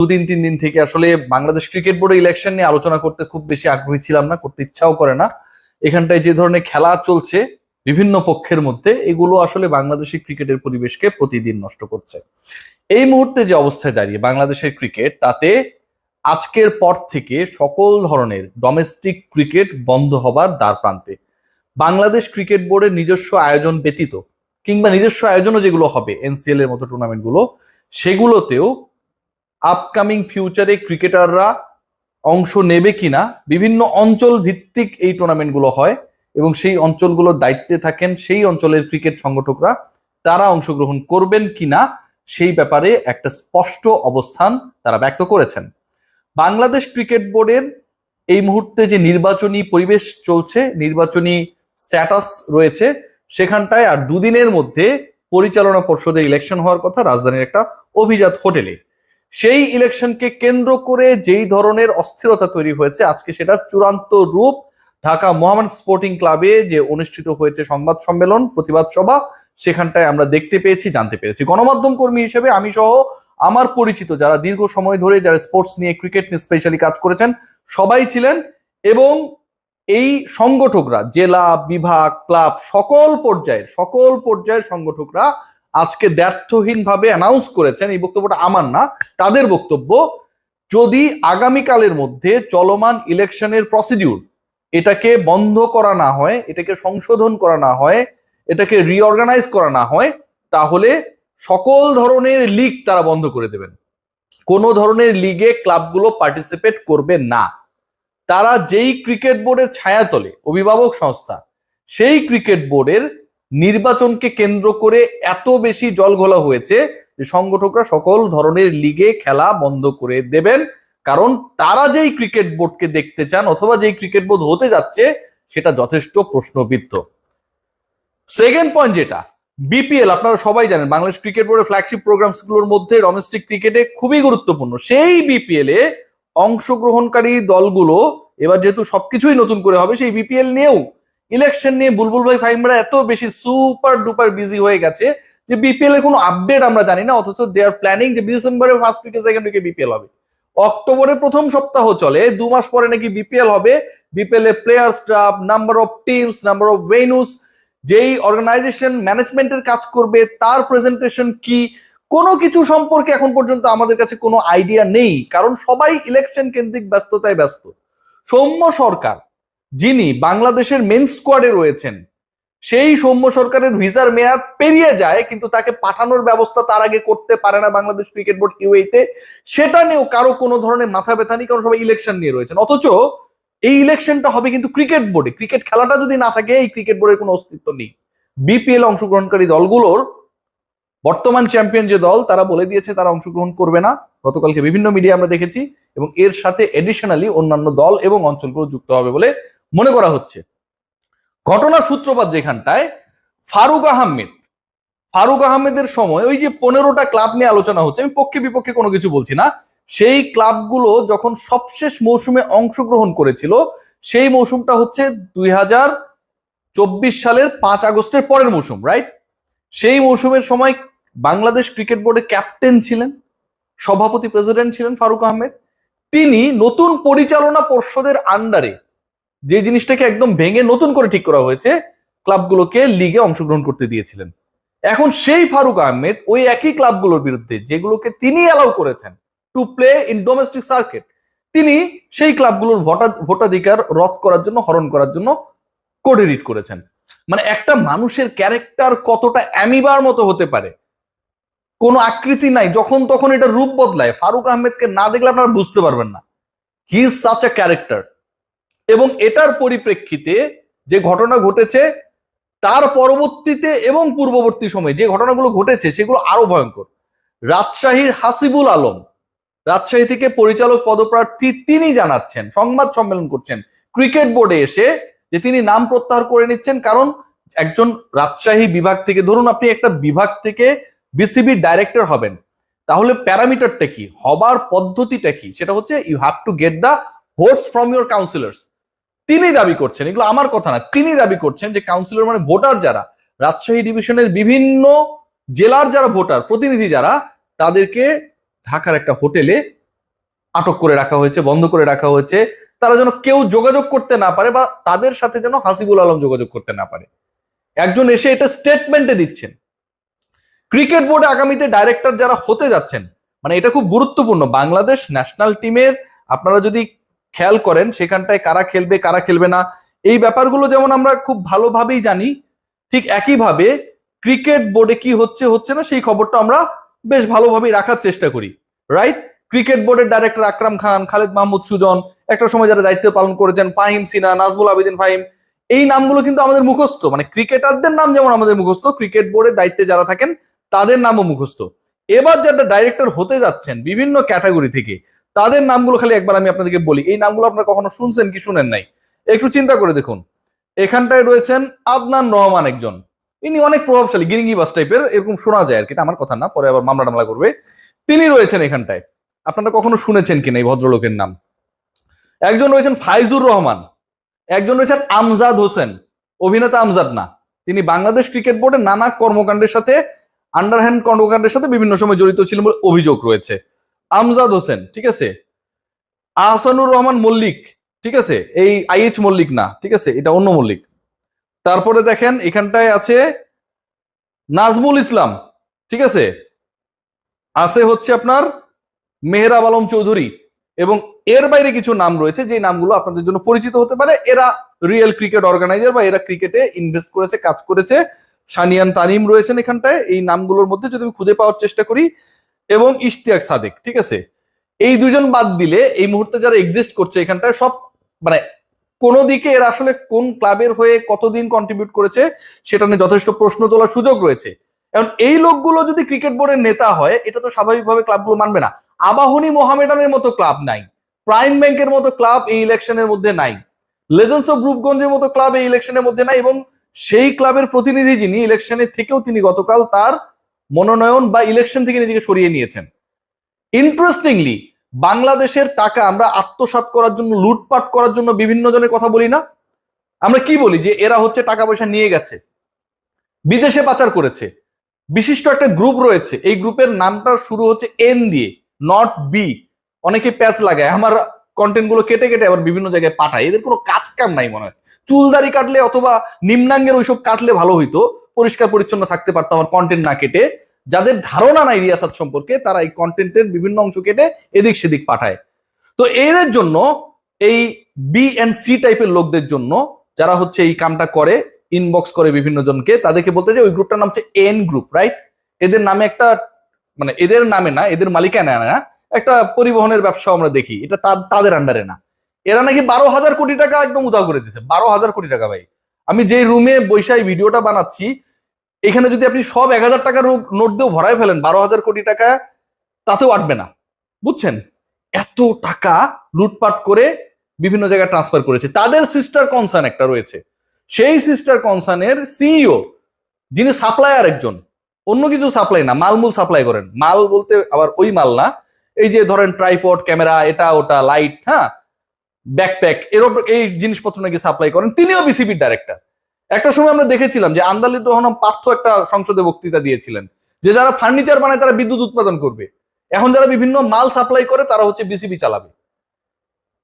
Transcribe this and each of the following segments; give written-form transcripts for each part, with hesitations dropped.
দুদিন 3 দিন থেকে আসলে বাংলাদেশ ক্রিকেট বোর্ডের ইলেকশন নিয়ে আলোচনা করতে খুব বেশি আগ্রহী ছিলাম না, করতে ইচ্ছাও করে না। এখানটায় যে ধরনের খেলা চলছে বিভিন্ন পক্ষের মধ্যে, এগুলো আসলে বাংলাদেশি ক্রিকেটের পরিবেশকে প্রতিদিন নষ্ট করছে। এই মুহূর্তে যে অবস্থায় দাঁড়িয়ে বাংলাদেশের ক্রিকেট, তাতে আজকের পর থেকে সকল ধরনের ডোমেস্টিক ক্রিকেট বন্ধ হবার দ্বার প্রান্তে। বাংলাদেশ ক্রিকেট বোর্ডের নিজস্ব আয়োজন ব্যতীত কিংবা নিজস্ব আয়োজনও যেগুলো হবে এনসিএল এর মতো টুর্নামেন্ট গুলো, সেগুলোতেও আপকামিং ফিউচারে ক্রিকেটাররা অংশ নেবে কিনা, বিভিন্ন অঞ্চল ভিত্তিক এই টুর্নামেন্ট গুলো হয় এবং সেই অঞ্চলগুলোর দায়িত্বে থাকেন সেই অঞ্চলের ক্রিকেট সংগঠকরা, তারা অংশগ্রহণ করবেন কিনা সেই ব্যাপারে একটা স্পষ্ট অবস্থান তারা ব্যক্ত করেছেন। বাংলাদেশ ক্রিকেট বোর্ডের এই মুহূর্তে যে নির্বাচনী পরিবেশ চলছে, নির্বাচনী স্ট্যাটাস রয়েছে, সেখানটায় আর দুদিনের মধ্যে পরিচালনা পর্ষদের ইলেকশন হওয়ার কথা রাজধানীর একটা অভিজাত হোটেলে। সেই ইলেকশনকে কেন্দ্র করে যেই ধরনের অস্থিরতা তৈরি হয়েছে, আজকে সেটার চূড়ান্ত রূপ ঢাকা মোহামেডান স্পোর্টিং ক্লাবে যে অনুষ্ঠিত হয়েছে সংবাদ সম্মেলন, প্রতিবাদ সভা, সেখানটায় আমরা দেখতে পেয়েছি, জানতে পেরেছি। গণমাধ্যম কর্মী হিসেবে আমি সহ আমার পরিচিত যারা দীর্ঘ সময় ধরে যারা স্পোর্টস নিয়ে, ক্রিকেট নিয়ে স্পেশালি কাজ করেছেন, সবাই ছিলেন। এবং এই সংগঠকরা, জেলা, বিভাগ, ক্লাব, সকল পর্যায়ের সংগঠকরা আজকে দ্ব্যর্থহীনভাবে অ্যানাউন্স করেছেন, এই বক্তব্যটা আমার না, তাদের বক্তব্য, যদি আগামীকালের মধ্যে চলমান ইলেকশনের প্রসিডিউর এটাকে বন্ধ করা না হয়, এটাকে সংশোধন করা না হয়, এটাকে রিঅর্গানাইজ করা না হয়, তাহলে সকল ধরনের লিগ তারা বন্ধ করে দেবেন। কোনো ধরনের লিগে ক্লাবগুলো পার্টিসিপেট করবে না। তারা যেই ক্রিকেট বোর্ডের ছায়াতলে অভিভাবক সংস্থা, সেই ক্রিকেট বোর্ডের নির্বাচনকে কেন্দ্র করে এত বেশি জলঘোলা হয়েছে যে সংগঠকরা সকল ধরনের লিগে খেলা বন্ধ করে দেবেন। কারণ তারা যেই ক্রিকেট বোর্ডকে দেখতে চান অথবা যেই ক্রিকেট বোর্ড হতে যাচ্ছে, সেটা যথেষ্ট প্রশ্নবিদ্ধ। সেকেন্ড পয়েন্ট যেটা, বিপিএল, আপনারা সবাই জানেন বাংলাদেশ ক্রিকেট বোর্ডের ফ্ল্যাগশিপ প্রোগ্রামস গুলোর মধ্যে ডোমেস্টিক ক্রিকেটে খুবই গুরুত্বপূর্ণ। সেই বিপিএল এ অংশগ্রহণকারী দলগুলো এবার যেহেতু সবকিছুই নতুন করে হবে, সেই বিপিএল নিয়েও ইলেকশন নিয়ে বুলবুল ভাই ফাহিমরা এত বেশি সুপার ডুপার বিজি হয়ে গেছে যে বিপিএল এর কোনো আপডেট আমরা জানি না, অথচ দে আর প্ল্যানিং যে ডিসেম্বরের ফার্স্ট উইকে সেকেন্ড উইকে বিপিএল হবে, অক্টোবরের প্রথম সপ্তাহ চলে, 2 মাস পরে নাকি বিপিএল হবে। বিপিএল এর player staff, number of teams, number of venues, যেই অর্গানাইজেশন ম্যানেজমেন্টের কাজ করবে তার প্রেজেন্টেশন কি, কোনো কিছু সম্পর্কে এখন পর্যন্ত আমাদের কাছে কোনো আইডিয়া নেই, কারণ সবাই ইলেকশন কেন্দ্রিক ব্যস্ততায় ব্যস্ত। সৌম্য সরকার, যিনি বাংলাদেশের মেন স্কোয়াডে রয়েছেন, সেই সৌম্য সরকারের ভিসার মেয়াদ পেরিয়ে যায়, কিন্তু তাকে পাঠানোর ব্যবস্থা তার আগে করতে পারে না বাংলাদেশ ক্রিকেট বোর্ড ইউএইতে। সেটা নিয়েও কারো কোনো ধরনের মাথা ব্যথা নেই, কারণ সবাই ইলেকশন নিয়ে রয়েছেন। অথচ এই ইলেকশনটা হবে কিন্তু ক্রিকেট বোর্ডে। ক্রিকেট খেলাটা যদি না থাকে, এই ক্রিকেট বোর্ডের কোনো অস্তিত্ব নেই। বিপিএল অংশগ্রহণকারী দলগুলোর বর্তমান চ্যাম্পিয়ন যে দল, তারা বলে দিয়েছে তারা অংশগ্রহণ করবে না, গতকালকে বিভিন্ন মিডিয়া আমরা দেখেছি, এবং এর সাথে এডিশনালি অন্যান্য দল এবং অঞ্চলগুলো যুক্ত হবে বলে মনে করা হচ্ছে। ঘটনার সূত্রপাত যেখানটায়, ফারুক আহমেদের সময় ওই যে 15টা ক্লাব নিয়ে আলোচনা হচ্ছে, আমি পক্ষে বিপক্ষে কোনো কিছু বলছি না, সেই ক্লাবগুলো যখন সবশেষ মৌসুমে অংশগ্রহণ করেছিল, সেই মৌসুমটা হচ্ছে 2024 সালের 5 আগস্টের পরের মৌসুম, রাইট? সেই মৌসুমের সময় বাংলাদেশ ক্রিকেট বোর্ডের ক্যাপ্টেন ছিলেন, সভাপতি প্রেসিডেন্ট ছিলেন ফারুক আহমেদ। তিনি নতুন পরিচালনা পর্ষদের আন্ডারে যে জিনিসটাকে একদম ভেঙে নতুন করে ঠিক করা হয়েছে, ক্লাবগুলোকে লিগে অংশগ্রহণ করতে দিয়েছিলেন। এখন সেই ফারুক আহমেদ ওই একই ক্লাবগুলোর বিরুদ্ধে, যেগুলোকে তিনি অ্যালাউ করেছেন to play in domestic circuit, তিনি সেই ক্লাবগুলোর ভোটাধিকার রদ করার জন্য, হরণ করার জন্য কোর্টে রিট করেছেন। মানে একটা মানুষের ক্যারেক্টার কতটা অ্যামিবার মতো হতে পারে, কোনো আকৃতি নাই, যখন তখন এটা রূপ বদলায়। ফারুক আহমেদকে না দেখলে আপনারা বুঝতে পারবেন না, he is such a character. এবং এটার পরিপ্রেক্ষিতে যে ঘটনা ঘটেছে, তার পরবর্তীতে এবং পূর্ববর্তী সময়ে যে ঘটনাগুলো ঘটেছে, সেগুলো আরো ভয়ঙ্কর। রাজশাহীর হাসিবুল আলম, রাজশাহী থেকে পরিচালক পদপ্রার্থী, তিনি জানাচ্ছেন, সংবাদ সম্মেলন করছেন ক্রিকেট বোর্ডে এসে, যে তিনি নাম প্রত্যাহার করে নিচ্ছেন। কারণ একজন রাজশাহী বিভাগ থেকে, ধরুন আপনি একটা বিভাগ থেকে বিসিবি ডাইরেক্টর হবেন, তাহলে প্যারামিটারটা কি, হবার পদ্ধতিটা কি, সেটা হচ্ছে you have to get the votes from your councillors. তিনি দাবি করছেন, এগুলো আমার কথা না, তিনি দাবি করছেন যে কাউন্সিলর মানে ভোটার যারা, রাজশাহী ডিভিশনের বিভিন্ন জেলার যারা ভোটার প্রতিনিধি যারা, তাদেরকে ঢাকার একটা হোটেলে আটক করে রাখা হয়েছে, বন্ধ করে রাখা হয়েছে, তারা যেন কেউ যোগাযোগ করতে না পারে বা তাদের সাথে যেন হাসিবুল আলম যোগাযোগ করতে না পারে। একজন এসে এটা স্টেটমেন্টে দিচ্ছেন। ক্রিকেট বোর্ডে আগামীতে ডাইরেক্টর যারা হতে যাচ্ছেন, মানে এটা খুব গুরুত্বপূর্ণ, বাংলাদেশ ন্যাশনাল টিমের আপনারা যদি খেয়াল করেন সেখানটায় কারা খেলবে কারা খেলবে না এই ব্যাপারগুলো যেমন আমরা খুব ভালোভাবেই জানি, ঠিক একইভাবে ক্রিকেট বোর্ডে কি হচ্ছে হচ্ছে না সেই খবরটা আমরা বেশ ভালোভাবেই রাখার চেষ্টা করি, রাইট? ক্রিকেট বোর্ডের ডাইরেক্টর আকরাম খান, খালেদ মাহমুদ সুজন, একটা সময় যারা দায়িত্ব পালন করেছেন, ফাহিম সিনা, নাজমুল আবেদিন ফাহিম, এই নামগুলো কিন্তু আমাদের মুখস্থ, মানে ক্রিকেটারদের নাম যেমন আমাদের মুখস্থ, ক্রিকেট বোর্ডের দায়িত্বে যারা থাকেন তাদের নামও মুখস্থ। এবার যারা ডাইরেক্টর হতে যাচ্ছেন বিভিন্ন ক্যাটাগরি থেকে, তাদের নামগুলো খালি একবার আমি আপনাদেরকে বলি, এই নামগুলো আপনারা কখনো শুনছেন কি শুনেন নাই একটু চিন্তা করে দেখুন। এখানটায় রয়েছেন আদনান রহমান, একজন, ইনি অনেক প্রভাবশালী, গিরিঙ্গি বাস টাইপের, এরকম শোনা যায় আর কি, এটা আমার কথা না, পরে আবার মামলা টামলা করবে। তিনি রয়েছেন এখানটায়, আপনারা কখনো শুনেছেন কিনা এই ভদ্রলোকের নাম? একজন রয়েছেন ফাইজুর রহমান, একজন রয়েছেন আমজাদ হোসেন, অভিনেতা আমজাদ না, তিনি বাংলাদেশ ক্রিকেট বোর্ডের নানা কর্মকাণ্ডের সাথে, আন্ডারহ্যান্ড কর্মকাণ্ডের সাথে বিভিন্ন সময় জড়িত ছিলেন বলে অভিযোগ রয়েছে। আমজাদ হোসেন, ঠিক আছে। আহসানুর রহমান মল্লিক, ঠিক আছে, এই আইএইচ মল্লিক না, ঠিক আছে, এটা অন্য মল্লিক। তারপরে দেখেন এখানটায় আছে নাজমুল ইসলাম, ঠিক আছে, আছে হচ্ছে আপনার মেহরাব আলম চৌধুরী, এবং এর বাইরে কিছু নাম রয়েছে যে নামগুলো আপনাদের জন্য পরিচিত হতে পারে, এরা রিয়েল ক্রিকেট অর্গানাইজার বা এরা ক্রিকেটে ইনভেস্ট করেছে, কাজ করেছে। সানিয়ান তানিম রয়েছেন এখানটায়, এই নামগুলোর মধ্যে যদি আমি খুঁজে পাওয়ার চেষ্টা করি, এবং ইশতিয়াক সাদেক, ঠিক আছে। এই দুজন বাদ দিলে এই মুহূর্তে যারা এক্সিস্ট করছে এখানটায় সব, মানে কোন দিকে এরা আসলে কোন ক্লাবের হয়ে কতদিন কন্ট্রিবিউট করেছে সেটা নিয়ে যথেষ্ট প্রশ্ন তোলার সুযোগ রয়েছে। এখন এই লোকগুলো যদি ক্রিকেট বোর্ডের নেতা হয়, এটা তো স্বাভাবিকভাবে ক্লাবগুলো মানবে না। আবাহনী মোহামেডানের মতো ক্লাব নাই, প্রাইম ব্যাংকের মতো ক্লাব এই ইলেকশনের মধ্যে নাই, লেজেন্ডস অফ রূপগঞ্জের মতো ক্লাব এই ইলেকশনের মধ্যে নাই, এবং সেই ক্লাবের প্রতিনিধি যিনি ইলেকশনে থেকেও তিনি গতকাল তার মনোনয়ন বা ইলেকশন থেকে নিজেকে সরিয়ে নিয়েছেন। ইন্টারেস্টিংলি, বাংলাদেশের টাকা আমরা আত্মসাৎ করার জন্য, লুটপাট করার জন্য বিভিন্ন জনের কথা বলি না, আমরা কি বলি যে এরা হচ্ছে টাকা পয়সা নিয়ে গেছে, বিদেশে পাচার করেছে। বিশিষ্ট একটা গ্রুপ রয়েছে, এই গ্রুপের নামটা শুরু হচ্ছে এন দিয়ে, নট বি। অনেকে প্যাচ লাগায়, আমার কন্টেন্ট গুলো কেটে কেটে আবার বিভিন্ন জায়গায় পাঠায়, এদের কোনো কাজ কাম নাই মনে হয়। চুলদারি কাটলে অথবা নিম্নাঙ্গের ওইসব কাটলে ভালো হইতো, পরিষ্কার পরিচ্ছন্ন থাকতে পারতো আমার কন্টেন্ট না কেটে। যাদের ধারণা নাই রিয়াসাত সম্পর্কে তারা এই কন্টেন্টের বিভিন্ন অংশ কেটে এদিক সেদিক পাঠায়। তো এদের জন্য, এই বি এন্ড সি টাইপের লোকদের জন্য যারা হচ্ছে এই কামটা করে, ইনবক্স করে বিভিন্ন জনকে, তাদেরকে বলতে যে ওই গ্রুপটার নাম হচ্ছে এন গ্রুপ, রাইট? এদের নামে একটা, মানে এদের নামে না, এদের মালিকানা না, একটা পরিবহনের ব্যবসা আমরা দেখি, এটা তাদের আন্ডারে না। এরা নাকি 12,000 কোটি টাকা একদম উধাও করে দিচ্ছে, 12,000 কোটি টাকা। ভাই, আমি যে রুমে বৈশাই ভিডিওটা বানাচ্ছি, এখানে যদি আপনি সব 1,000 টাকার নোট দিয়েও ভরায় ফেলেন 12,000 কোটি টাকা, তাতেও আটবে না, বুঝছেন? এত টাকা লুটপাট করে বিভিন্ন জায়গায় ট্রান্সফার করেছে। তাদের সিস্টার কনসার্ন একটা রয়েছে, সেই সিস্টার কনসার্নের সিইও যিনি সাপ্লায়ার, একজন, অন্য কিছু সাপ্লাই না, মালমূল সাপ্লাই করেন। মাল বলতে আবার ওই মাল না, এই যে ধরেন ট্রাইপড, ক্যামেরা, এটা ওটা, লাইট, হ্যাঁ, ব্যাকপ্যাক, এরকম এই জিনিসপত্র নাকি সাপ্লাই করেন। তিনিও বিসিবির ডাইরেক্টর। একটা সময় আমরা দেখেছিলাম যে আন্দালির রহমান পার্থ একটা সংসদে বক্তৃতা দিয়েছিলেন যে যারা ফার্নিচার বানায় তারা বিদ্যুৎ উৎপাদন করবে, এখন যারা বিভিন্ন মাল সাপ্লাই করে তারা হচ্ছে বিসিবি চালাবে।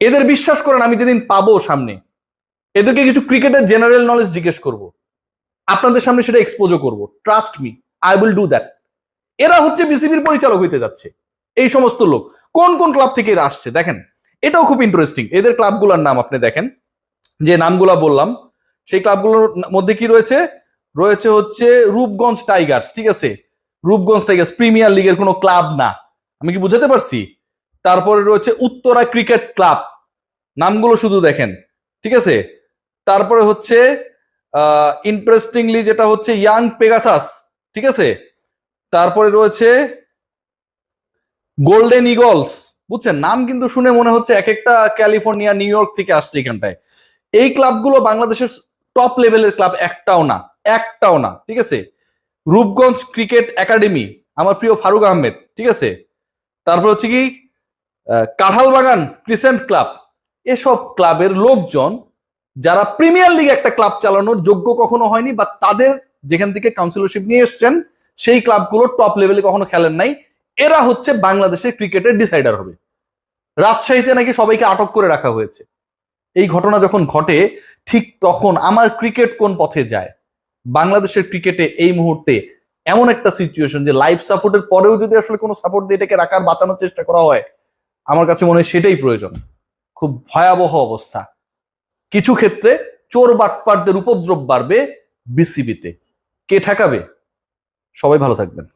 এদের বিশ্বাস করেন, আমি যেদিন পাবো সামনে, এদেরকে কিছু ক্রিকেটের জেনারেল নলেজ জিজ্ঞেস করব, আপনাদের সামনে সেটা এক্সপোজও করব, trust me, I will do that. এরা হচ্ছে বিসিবির পরিচালক হইতে যাচ্ছে। এই সমস্ত লোক কোন কোন ক্লাব থেকে এরা আসছে দেখেন, এটাও খুব ইন্টারেস্টিং। এদের ক্লাবগুলোর নাম আপনি দেখেন, যে নামগুলা বললাম সেই ক্লাবগুলোর মধ্যে কি রয়েছে, রয়েছে হচ্ছে রূপগঞ্জ টাইগার্স, ঠিক আছে, রূপগঞ্জ টাইগার্স প্রিমিয়ার লিগের কোনো ক্লাব না, আমি কি বুঝাতে পারছি? তারপরে রয়েছে উত্তরা ক্রিকেট ক্লাব, নামগুলো শুধু দেখেন, ঠিক আছে। তারপরে হচ্ছে ইন্টারেস্টিংলি যেটা হচ্ছে ইয়াং পেগাসাস, ঠিক আছে। তারপরে রয়েছে গোল্ডেন ইগলস, বুঝছেন? নাম কিন্তু শুনে মনে হচ্ছে এক একটা ক্যালিফোর্নিয়া, নিউ ইয়র্ক থেকে আসছে এখানটায়। এই ক্লাবগুলো বাংলাদেশের টপ লেভেলের ক্লাব একটাও না, একটাও না, ঠিক আছে। রূপগঞ্জ ক্রিকেট একাডেমি, আমার প্রিয় ফারুক আহমেদ, ঠিক আছে। তারপর হচ্ছে কি কাঁঠালবাগান ক্রিসেন্ট ক্লাব, এসব ক্লাবের লোকজন যারা প্রিমিয়ার লিগে একটা ক্লাব চালানোর যোগ্য কখনো হয়নি, বা তাদের যেখান থেকে কাউন্সিলরশিপ নিয়ে এসছেন সেই ক্লাবগুলো টপ লেভেলে কখনো খেলেন নাই, এরা হচ্ছে বাংলাদেশের ক্রিকেটের ডিসাইডার হবে। রাজশাহীতে নাকি সবাইকে আটক করে রাখা হয়েছে। এই ঘটনা যখন ঘটে ঠিক তখন আমার ক্রিকেট কোন পথে যায়? বাংলাদেশের ক্রিকেটে এই মুহূর্তে এমন একটা সিচুয়েশন যে লাইফ সাপোর্টের পরেও যদি আসলে কোনো সাপোর্ট দিয়ে এটাকে রাখার বাঁচানোর চেষ্টা করা হয়, আমার কাছে মনে হয় সেটাই প্রয়োজন। খুব ভয়াবহ অবস্থা। কিছু ক্ষেত্রে চোর বাটপারদের উপদ্রব বাড়বে বিসিবিতে। কে ঠেকাবে? সবাই ভালো থাকবেন।